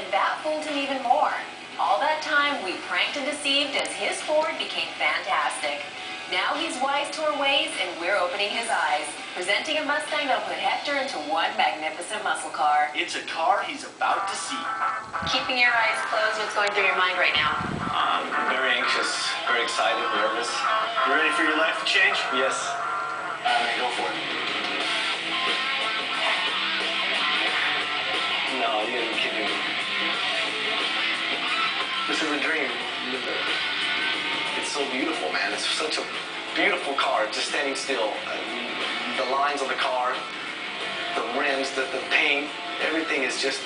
and that fooled him even more. All that time, we pranked and deceived as his Ford became fantastic. Now he's wise to our ways, and we're opening his eyes. Presenting a Mustang that'll put Hector into one magnificent muscle car. It's a car he's about to see. Keeping your eyes closed, what's going through your mind right now? Very anxious, very excited, nervous. You ready for your life to change? Yes. Go for it. No, you gotta be kidding me. This is a dream. It's so beautiful, man. It's such a beautiful car, just standing still. The lines of the car, the rims, the paint, everything is just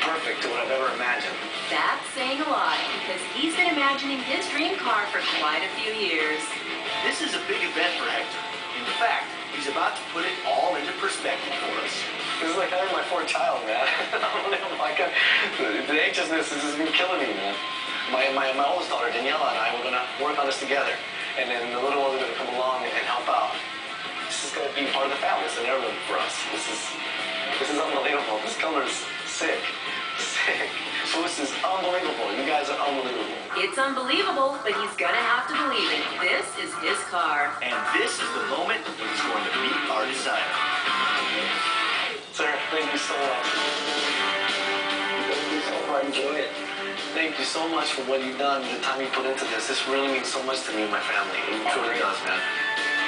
perfect to what I've ever imagined. That's saying a lot, because he's been imagining his dream car for quite a few years. This is a big event for Hector. In fact, he's about to put it all into perspective for us. This is like having my fourth child, man. The anxiousness has just been killing me, man. My oldest daughter, Daniela, and I, we're going to work on this together. And then the little ones are going to come along and help out. This is going to be part of the family. It's an heirloom for us. This is unbelievable. This color is sick. Sick. So this is unbelievable. You guys are unbelievable. It's unbelievable, but he's going to have to believe it. This is his car. And this is the moment when he's going to meet our designer. Sir, thank you so much. Thank you so much. Enjoy it. Thank you so much for what you've done, the time you put into this. This really means so much to me and my family. It truly does, man.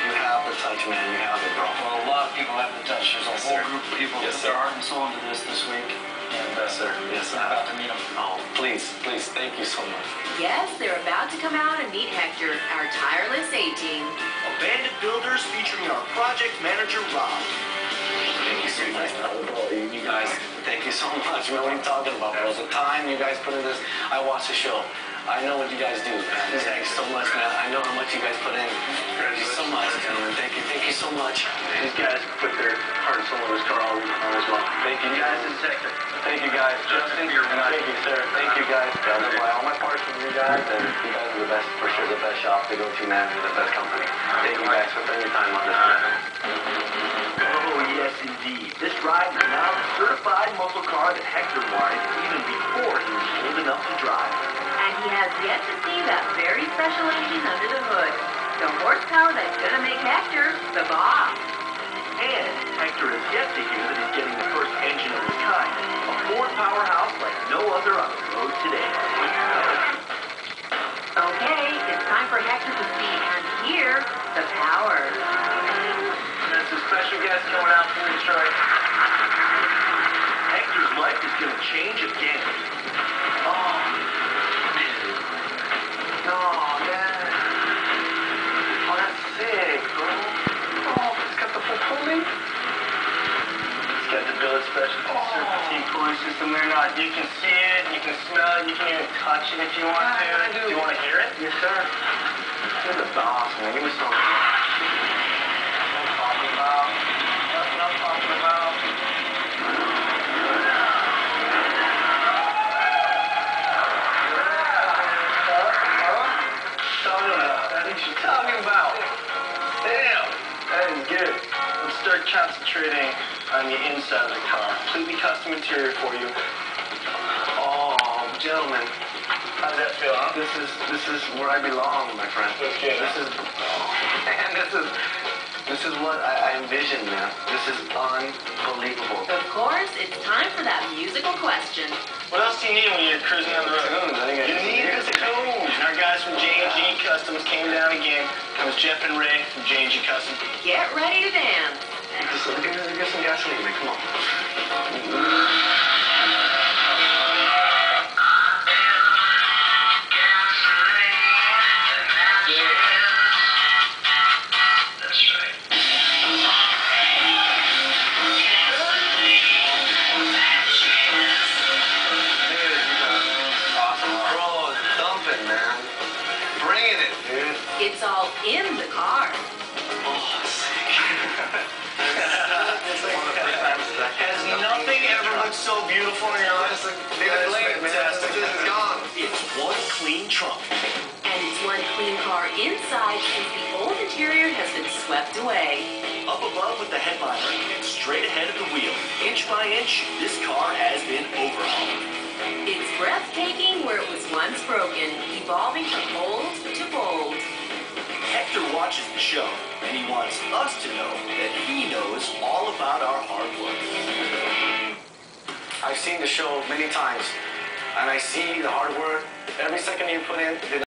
You have the touch, man. You have it, bro. Well, a lot of people have the touch. There's a whole group of people that put their heart and soul into this week. And, yes, sir. Yes, I'm about to meet them. Oh, please, thank you so much. Yes, they're about to come out and meet Hector, our tireless A-team. A band of builders featuring our project manager, Rob. Thank you so much, bro. You guys, thank you so much, man. What are you talking about, bro? The time you guys put in this, I watched the show. I know what you guys do, man. Thank you so much, man. I know how much you guys put in. Thank you so much, gentlemen. Thank you so much. These guys put their heart and soul in this car all as well. Thank you, Guys, guys. this is Hector. Thank you, guys. Justin, you're not. Thank you, sir. Thank you, guys. I'll buy all my parts from you guys, and you guys are the best, for sure, the best shop to go to, man. You're the best company. Thank you, guys, for spending your time on this, man. Oh, yes, indeed. This ride is now the certified muscle car that Hector wanted even before he was old enough to drive. And he has yet to see that very special engine under the hood. The horsepower that's gonna make Hector the boss. And Hector is yet to hear that he's getting the first engine of his kind, a Ford powerhouse like no other on the road today. Okay, it's time for Hector to see and hear the power. That's a special guest coming out from Detroit. Hector's life is going to change again. Oh, man. Oh, that's sick, bro. Oh, it's got the full pulley. It's got the billet special fatigue cooling system there. Now, you can see it, you can smell it, you can even touch it if you want to. I do. Do you want to hear it? Yes, sir. You're the boss, man. Give me some. Let's start concentrating on the inside of the car. Completely custom interior for you. Oh, gentlemen. How does that feel, huh? This is where I belong, my friend. Okay. This is what I envisioned, man. This is unbelievable. Of course, it's time for that musical question. What else do you need when you're cruising on the road? Tunes, I think I You just need the tunes. And our guys from J&G Customs came down again. Comes Jeff and Ray from J&G Customs. Get ready to dance. Get some gasoline, man. Come on. It's all in the car. Oh, sick. Has nothing ever looked so beautiful in your life? Fantastic. This is gone. It's one clean trunk. And it's one clean car inside since the old interior has been swept away. Up above with the headliner and straight ahead of the wheel, inch by inch, this car has been overhauled. broken, evolving from old to bold. Hector watches the show, and he wants us to know that he knows all about our hard work. I've seen the show many times, and I see the hard work every second you put in.